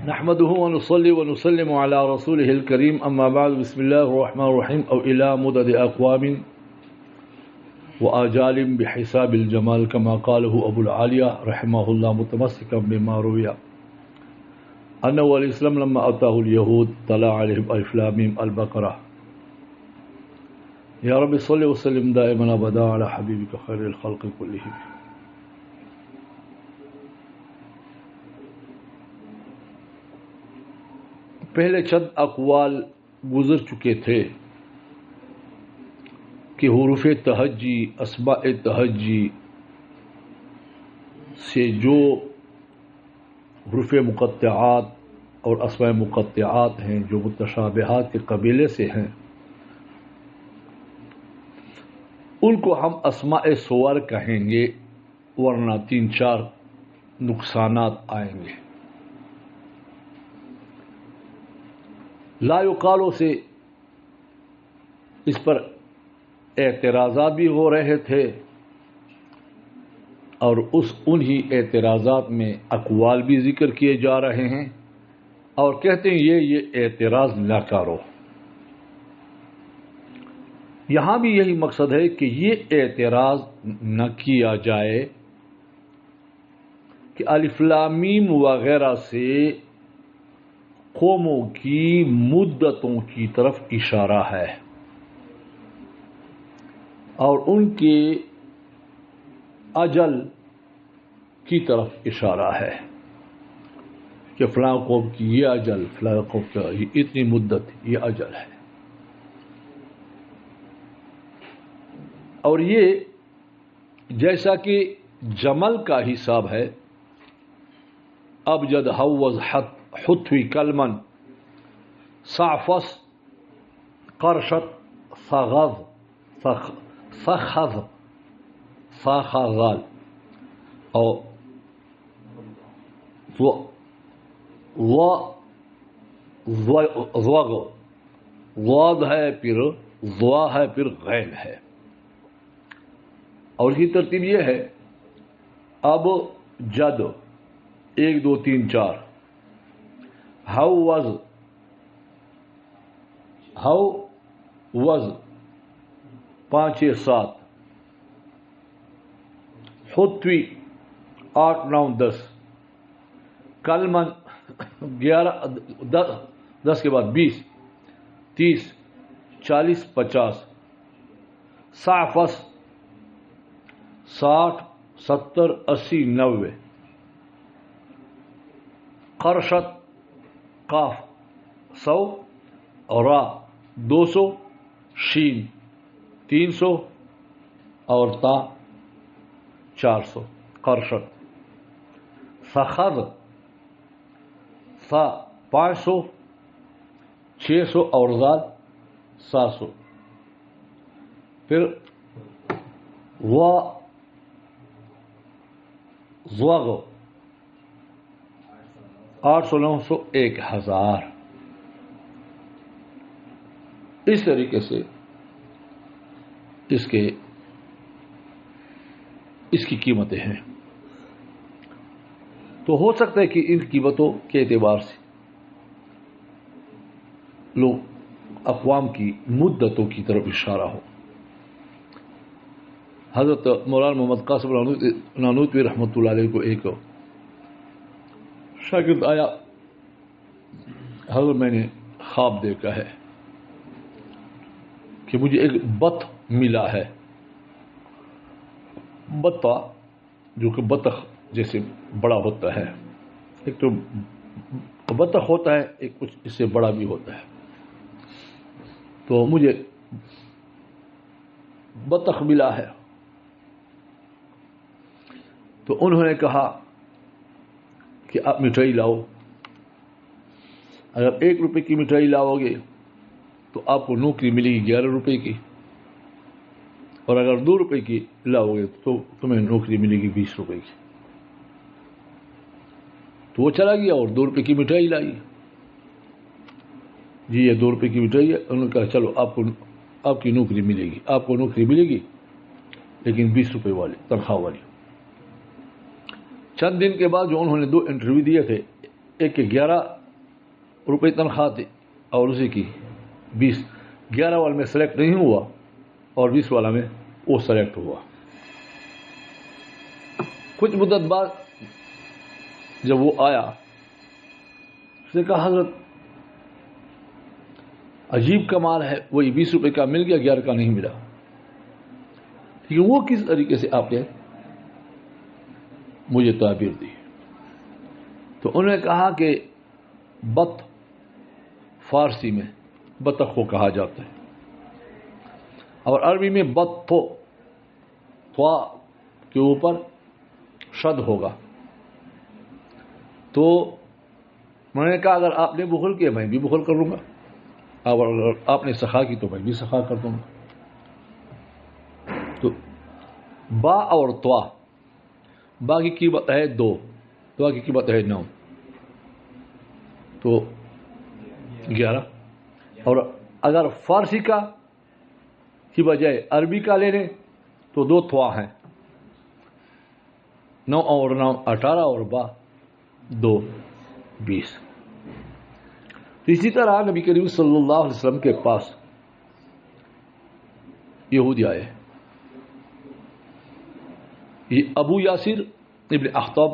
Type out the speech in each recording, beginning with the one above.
نحمده ونصلي ونسلم على رسوله الكريم أما بعد بسم الله الرحمن الرحيم أو إلى مدد أقوام وآجال بحساب الجمال كما قاله أبو العالية رحمه الله متمسكا بما روي أنه الإسلام لما أتاه اليهود طلع عليهم ألف لام ميم البقرة يا رب صل وسلم دائما أبدا على حبيبك خير الخلق كلهم. پہلے چند اقوال گزر چکے تھے کہ حروف تہجی اسماء تہجی سے جو حروف مقطعات اور اسماء مقطعات ہیں جو متشابہات کے قبیلے سے ہیں ان کو ہم اسماء صور کہیں گے ورنہ 3-4 نقصانات آئیں گے. لا یقالوں سے اس پر اعتراضات بھی ہو رہے تھے اور انہی اعتراضات میں اقوال بھی ذکر کیے جا رہے ہیں اور کہتے ہیں یہ اعتراض نہ کرو. یہاں بھی یہی مقصد ہے کہ یہ اعتراض نہ کیا جائے کہ الف لام میم وغیرہ سے قوموں کی مدتوں کی طرف اشارہ ہے اور ان کے اجل کی طرف اشارہ ہے کہ فلاں قوم کی یہ اجل، فلاں قوم کی اتنی مدت، یہ اجل ہے. اور یہ جیسا کہ جمل کا حساب ہے ابجد حوض حتوی کلمن صعفس قرشت صغض صخذ صاخغال اور ضاد ہے پھر ضوا ہے پھر غین ہے. اور اس کی ترتیب یہ ہے اب جد 1 2 3 4 حوض 5 6 7 حتوی 8 9 10 کلمن 11 10 کے بعد 20 30 40 50 صعفس 60 70 80 90 قرشت قاف 100 اور را 200 شین 300 اور تا 400 قرشت. صخذ سا 500 600 اور زاد 700. پھر زوغ 800 900 1000. اس طریقے سے اس کی قیمتیں ہیں. تو ہو سکتا ہے کہ ان قیمتوں کے اعتبار سے لوگ اقوام کی مدتوں کی طرف اشارہ ہو. حضرت مولانا محمد قاسم نانوتوی رحمۃ اللہ علیہ کو ایک شاگرد آیا، حضرت میں نے خواب دیکھا ہے کہ مجھے ایک بط ملا ہے. بطہ جو کہ بطخ جیسے بڑا ہوتا ہے، ایک تو بطخ ہوتا ہے، ایک کچھ اس سے بڑا بھی ہوتا ہے. تو مجھے بطخ ملا ہے. تو انہوں نے کہا کہ آپ مٹھائی لاؤ. اگر 1 روپے کی مٹھائی لاؤ گے تو آپ کو نوکری ملے گی 11 روپے کی، اور اگر 2 روپے کی لاؤ گے تو تمہیں نوکری ملے گی 20 روپے کی. تو وہ چلا گیا اور 2 روپے کی مٹھائی لائی. جی یہ 2 روپے کی مٹھائی ہے. انہوں نے کہا چلو آپ کی نوکری ملے گی، آپ کو نوکری ملے گی لیکن 20 روپے والی تنخواہ والی. چند دن کے بعد جو انہوں نے 2 انٹرویو دیے تھے، ایک کے 11 روپے تنخواہ تھی اور اسی کی 11 والے میں سلیکٹ نہیں ہوا اور 20 والا میں وہ سلیکٹ ہوا. کچھ مدت بعد جب وہ آیا اس نے کہا حضرت عجیب کمال ہے، وہی 20 روپے کا مل گیا، 11 کا نہیں ملا. لیکن وہ کس طریقے سے آپ نے مجھے تعبیر دی؟ تو انہوں نے کہا کہ بط فارسی میں بطخ کو کہا جاتا ہے اور عربی میں بط تو کے اوپر شد ہوگا. تو میں نے کہا اگر آپ نے بخل کیا میں بھی بخل کر لوں گا، اور اگر آپ نے سخا کی تو میں بھی سخا کر دوں گا. تو با اور توا، با کی قیمت ہے 2، توا کی قیمت ہے 9، تو 11. اور اگر فارسی کا کی بجائے عربی کا لے لیں تو 2 توا ہیں، 9 اور 9 18 اور با 2 20. تو اسی طرح نبی کریم صلی اللہ علیہ وسلم کے پاس یہودی آئے. یہ ابو یاسر ابن اخطب،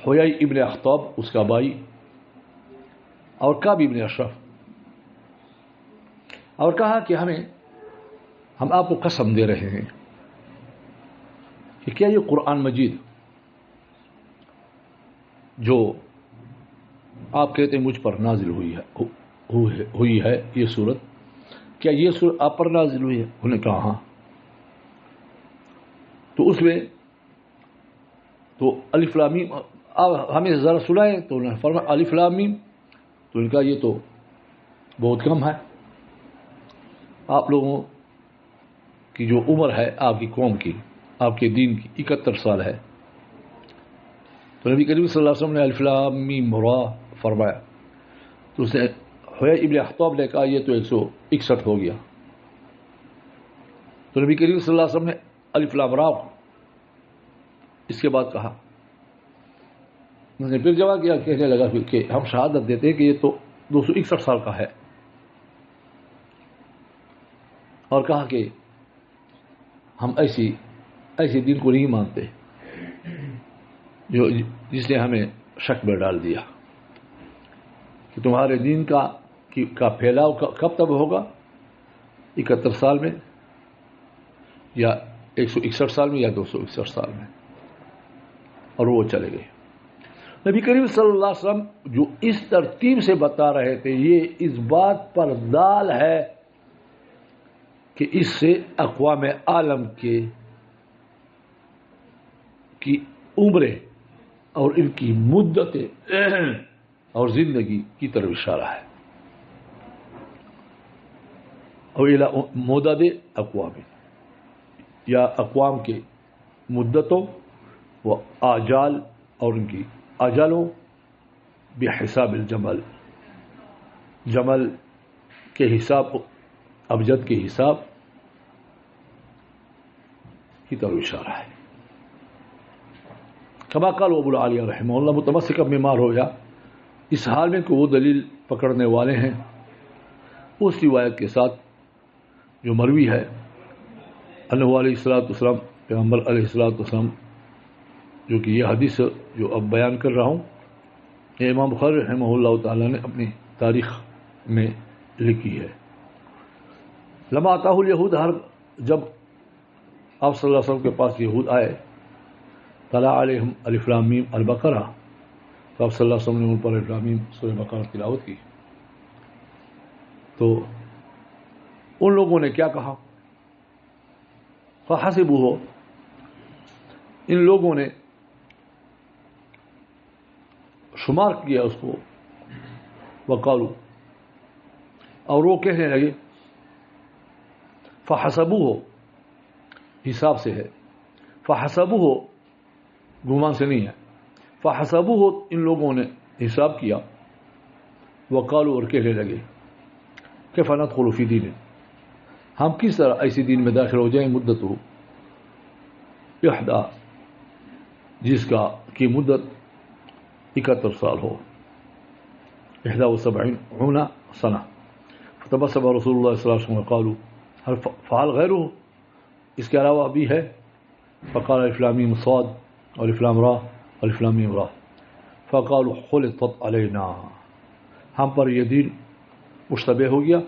حیی ابن اخطب اس کا بھائی، اور کعب ابن اشرف، اور کہا کہ ہم آپ کو قسم دے رہے ہیں کہ کیا یہ قرآن مجید جو آپ کہتے ہیں مجھ پر نازل ہوئی ہے یہ سورت، کیا یہ سورت آپ پر نازل ہوئی ہے؟ انہوں نے کہا ہاں. تو اس میں تو الف لام میم ہمیں ذرا سنائیں. تو انہوں نے فرمایا الف لام میم. تو ان کا یہ تو بہت کم ہے، آپ لوگوں کی جو عمر ہے آپ کی قوم کی، آپ کے دین کی 71 سال ہے. تو نبی کریم صلی اللہ علیہ وسلم نے الف لام میم را فرمایا. تو اس نے حیی ابن اخطب نے کہا یہ تو 161 ہو گیا. تو نبی کریم صلی اللہ علیہ وسلم نے الف لام را اس کے بعد کہا. اس نے پھر جواب کیا، کہنے لگا کہ ہم شہادت دیتے ہیں کہ یہ تو 261 سال کا ہے، اور کہا کہ ہم ایسی دین کو نہیں مانتے جس نے ہمیں شک میں ڈال دیا کہ تمہارے دین کا پھیلاؤ کب تک ہوگا، 71 سال میں یا 161 سال میں یا 261 سال میں. اور وہ چلے گئے. نبی کریم صلی اللہ علیہ وسلم جو اس ترتیب سے بتا رہے تھے یہ اس بات پر دال ہے کہ اس سے اقوام عالم کی عمریں اور ان کی مدتیں اور زندگی کی طرف اشارہ ہے. اور مدد اقوام یا اقوام کے مدتوں و آجال اور ان کی اجلوں بحساب الجمل، جمل کے حساب، ابجد کے حساب کی طرف اشارہ ہے. کما قال ابو العالیہ رحمہ اللہ متمسکا بیمار ہو گیا اس حال میں کہ وہ دلیل پکڑنے والے ہیں اس روایت کے ساتھ جو مروی ہے انہ علیہ الصلوۃ والسلام، پیغمبر علیہ الصلوۃ والسلام، جو کہ یہ حدیث جو اب بیان کر رہا ہوں یہ امام بخاری رحمہ اللہ تعالی نے اپنی تاریخ میں لکھی ہے. لما اتاہ الیہود، جب آپ صلی اللہ علیہ وسلم کے پاس یہود آئے، طلع علیہم الف لام میم البقرہ، تو آپ صلی اللہ علیہ وسلم نے ان پر الف لام میم سورہ بقرہ تلاوت کی. تو ان لوگوں نے کیا کہا؟ فحسبوہ، ان لوگوں نے شمار کیا اس کو، وقالو، اور وہ کہنے لگے، فحسبوہ حساب سے ہے، فحسبوہ گمان سے نہیں ہے، فحسبوہ ان لوگوں نے حساب کیا، وقالو اور کہنے لگے کیف ندخل فی دین، ہم کس طرح ایسی دین میں داخل ہو جائیں مدت ہو احدا، جس کا کی مدت 71 سال ہو 71 سنہ فتبسم رسول اللہ صلی اللہ علیہ وسلم قالوا هل فعل غیره، اس کے علاوہ بھی ہے؟ فقال الف لام میم صاد الف لام را الف لام میم را فقالوا خلطت علینا، ہم پر یہ دین مشتبہ ہو گیا،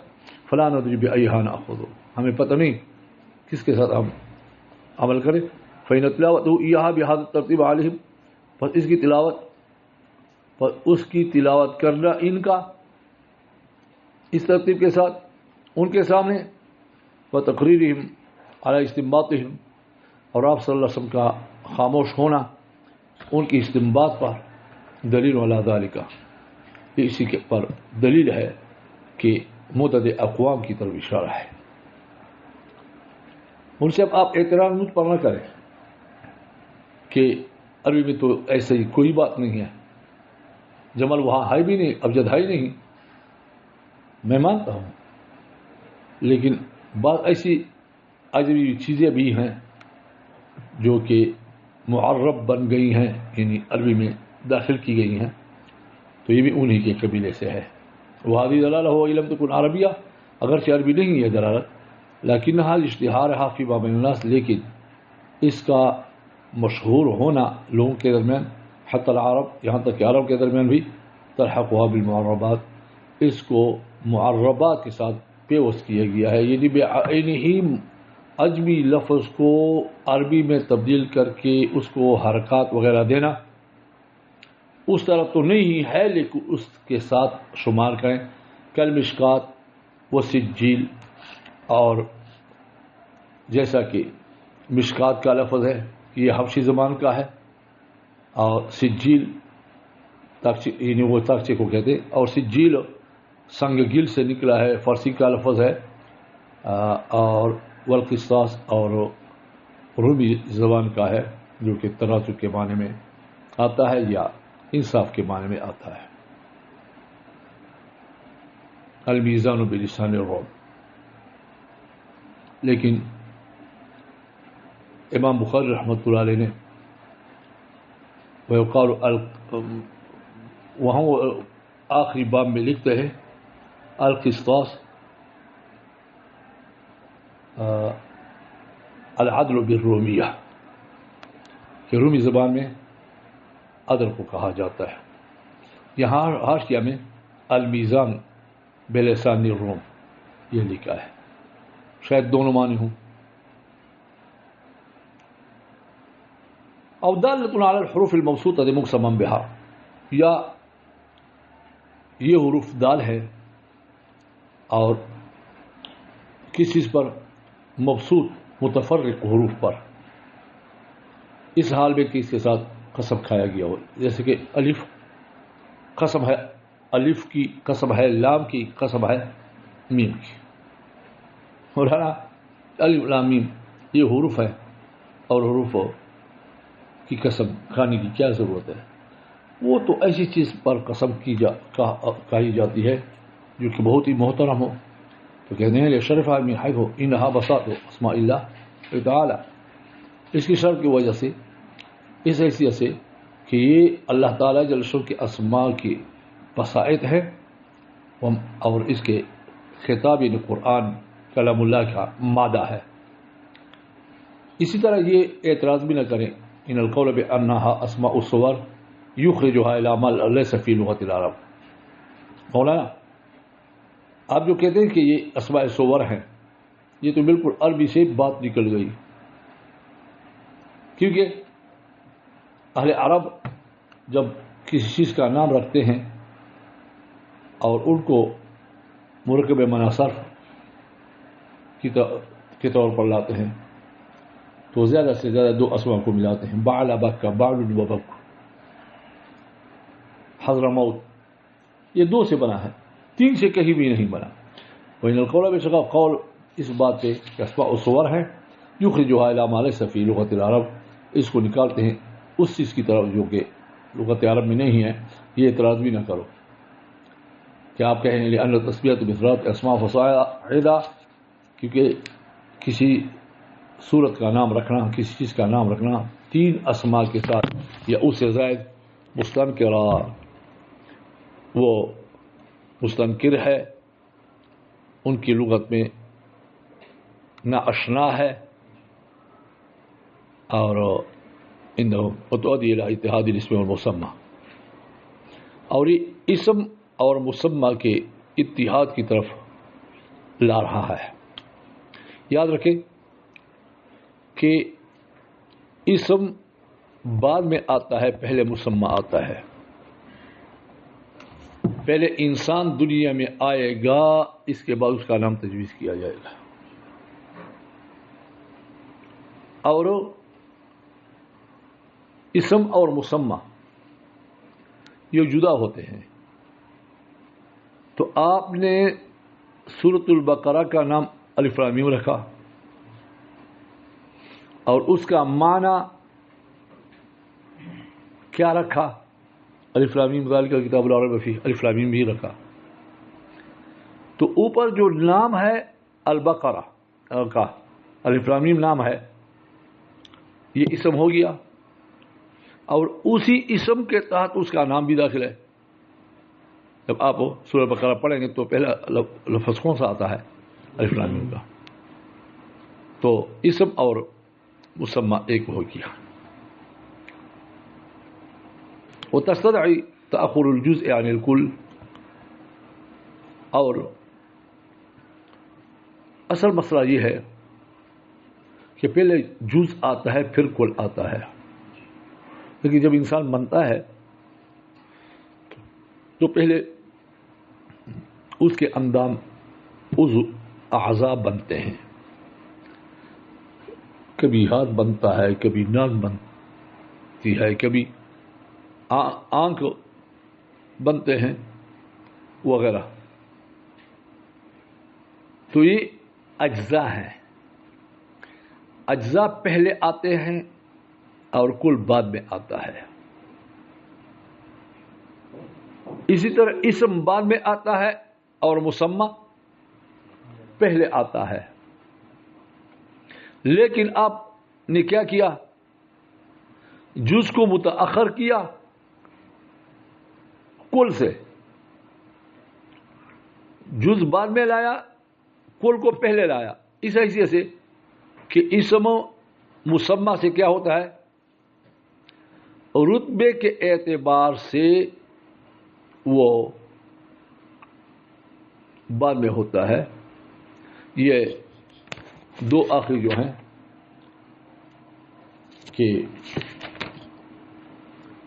فلا ندری بأیہا نأخذ، ہمیں پتہ نہیں کس کے ساتھ ہم عمل کریں، فإن تلاوته إياها بهذا الترتیب علیہم، پس اس کی تلاوت کرنا ان کا اس ترتیب کے ساتھ ان کے سامنے، وتقریرہم علی استنباطہم، اور آپ صلی اللہ علیہ وسلم کا خاموش ہونا ان کی استنباط پر، دلیل علی ذالک، یہ اسی کے پر دلیل ہے کہ متعدد اقوام کی طرف اشارہ ہے۔ ان سے اب آپ اعتراض مجھ پر نہ کریں کہ عربی میں تو ایسے ہی کوئی بات نہیں ہے، جمل وہاں ہے بھی نہیں، ابجد ہے ہی نہیں، میں مانتا ہوں، لیکن بعض ایسی عجیب چیزیں بھی ہیں جو کہ معرب بن گئی ہیں، یعنی عربی میں داخل کی گئی ہیں، تو یہ بھی انہی کے قبیلے سے ہے۔ وہذی دلالہ ہو علم تکن عربیہ، اگرچہ عربی نہیں ہے دلالت، لیکنہا اشتہارہا فی بین الناس، لیکن اس کا مشہور ہونا لوگوں کے درمیان، حتی العرب، یہاں تک کہ عرب کے درمیان بھی، تلحقها بالمعربات، اس کو معربات کے ساتھ پیوست کیا گیا ہے، یعنی بعینہ عجمی لفظ کو عربی میں تبدیل کر کے اس کو حرکات وغیرہ دینا اس طرح تو نہیں ہے، لیکن اس کے ساتھ شمار کریں کالمشکات و سجیل، اور جیسا کہ مشکات کا لفظ ہے یہ حبشی زبان کا ہے، اور سجیل یعنی وہ تاکچے کو کہتے ہیں، اور سجیل سنگ گل سے نکلا ہے، فارسی کا لفظ ہے، اور والقسطاس اور رومی زبان کا ہے جو کہ ترازو کے معنی میں آتا ہے یا انصاف کے معنی میں آتا ہے۔ المیزان بلسان الروم، لیکن امام بخاری رحمۃ اللہ علیہ نے ویقال وہاں آخری باب میں لکھتے ہیں القسطاس العدل بالرومیہ، کہ رومی زبان میں عدل کو کہا جاتا ہے۔ یہاں حاشیہ میں المیزان بلسان الروم یہ لکھا ہے، شاید دونوں معنی ہوں۔ او دالۃ علی الحروف المبسوطۃ مقسما بها، یا یہ حروف دال ہے اور کس چیز پر؟ مبسوط متفرق حروف پر، اس حال میں کہ اس کے ساتھ قسم کھایا گیا ہو، جیسے کہ الف قسم ہے، الف کی قسم ہے، لام کی قسم ہے، میم کی، اور الف لام میم یہ حروف ہے، اور حروف کی قسم کھانے کی کیا ضرورت ہے؟ وہ تو ایسی چیز پر قسم کہی جاتی ہے جو کہ بہت ہی محترم ہو، تو کہتے ہیں شرف آدمی حیث ہو انہا بساط اسماء اللہ تعالی، اس کی شرف کی وجہ سے، اس حیثیت سے کہ یہ اللہ تعالیٰ جل شانہ کے اسماء کی بساط ہے، اور اس کے خطاب یعنی قرآن کلام اللہ کا مادہ ہے۔ اسی طرح یہ اعتراض بھی نہ کریں ان القول بانہا اسماء الصور یخرجھا الی ما لیس فی لغۃ العرب، مولانا آپ جو کہتے ہیں کہ یہ اسماء صور ہیں، یہ تو بالکل عربی سے بات نکل گئی، کیونکہ اہل عرب جب کسی چیز کا نام رکھتے ہیں اور ان کو مرکب مناصرف کے طور پر لاتے ہیں تو زیادہ سے زیادہ دو اسماء کو ملاتے ہیں، بعل بکا، بعل و بک، حضرموت، یہ دو سے بنا ہے، تین سے کہیں بھی نہیں بنا۔ وإن القول بشقا قول اس بات پہ کہ اسماء الصور ہیں، یخرجھا الی ما لیس فی لغۃ العرب، اس کو نکالتے ہیں اس چیز کی طرف جو کہ لغت عرب میں نہیں ہے، یہ اعتراض بھی نہ کرو کہ آپ کہیں لأن تسمیۃ بذات اسماء فصاعدا، کیونکہ کسی صورت کا نام رکھنا، کسی چیز کا نام رکھنا تین اسماء کے ساتھ یا اس سے زائد مستنکرا، وہ مستنکر ہے، ان کی لغت میں ناآشنا ہے، اور وتؤدي الى اتحاد الاسم والمسمى، اور یہ اسم اور مسمى کے اتحاد کی طرف لا رہا ہے۔ یاد رکھیں کہ اسم بعد میں آتا ہے، پہلے مسمى آتا ہے۔ پہلے انسان دنیا میں آئے گا، اس کے بعد اس کا نام تجویز کیا جائے گا، اور اسم اور مسمى یہ جدا ہوتے ہیں۔ تو آپ نے سورۃ البقرہ کا نام الف لام میم رکھا، اور اس کا معنی کیا رکھا؟ الف لام میم ذالک الکتاب لا ریب فیہ، الف لام میم بھی رکھا۔ تو اوپر جو نام ہے البقرہ کا، الف لام میم نام ہے، یہ اسم ہو گیا، اور اسی اسم کے تحت اس کا نام بھی داخل ہے۔ جب آپ سورہ بقرہ پڑھیں گے تو پہلا لفظ کون سا آتا ہے؟ الف لام میم کا۔ تو اسم اور مسمى ایک ہو گیا۔ وتستدعي تأخر الجزء عن الكل، اور اصل مسئلہ یہ ہے کہ پہلے جز آتا ہے پھر کل آتا ہے، لیکن جب انسان بنتا ہے تو پہلے اس کے اندام عضو اعضاء بنتے ہیں، کبھی ہاتھ بنتا ہے، کبھی ناک بنتی ہے، کبھی آنکھ بنتے ہیں وغیرہ۔ تو یہ اجزاء ہیں، اجزاء پہلے آتے ہیں اور کل بعد میں آتا ہے۔ اسی طرح اسم بعد میں آتا ہے اور مسمى پہلے آتا ہے، لیکن آپ نے کیا کیا؟ جز کو متأخر کیا کل سے، جز بعد میں لایا، کل کو پہلے لایا، اس حیثیت سے کہ اسم مسمى سے کیا ہوتا ہے؟ رتبے کے اعتبار سے وہ بعد میں ہوتا ہے۔ یہ دو آخری جو ہیں کہ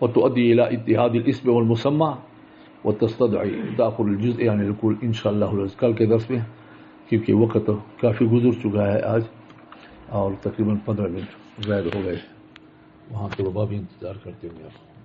وتؤدي الى اتحاد الاسم والمسمى وتستدعي تأخر الجزء عن الكل، انشاءاللہ کل کے درس میں، کیونکہ وقت کافی گزر چکا ہے آج، اور تقریباً 15 منٹ زائد ہو گئے، وہاں طلباء بھی انتظار کرتے ہوئے آپ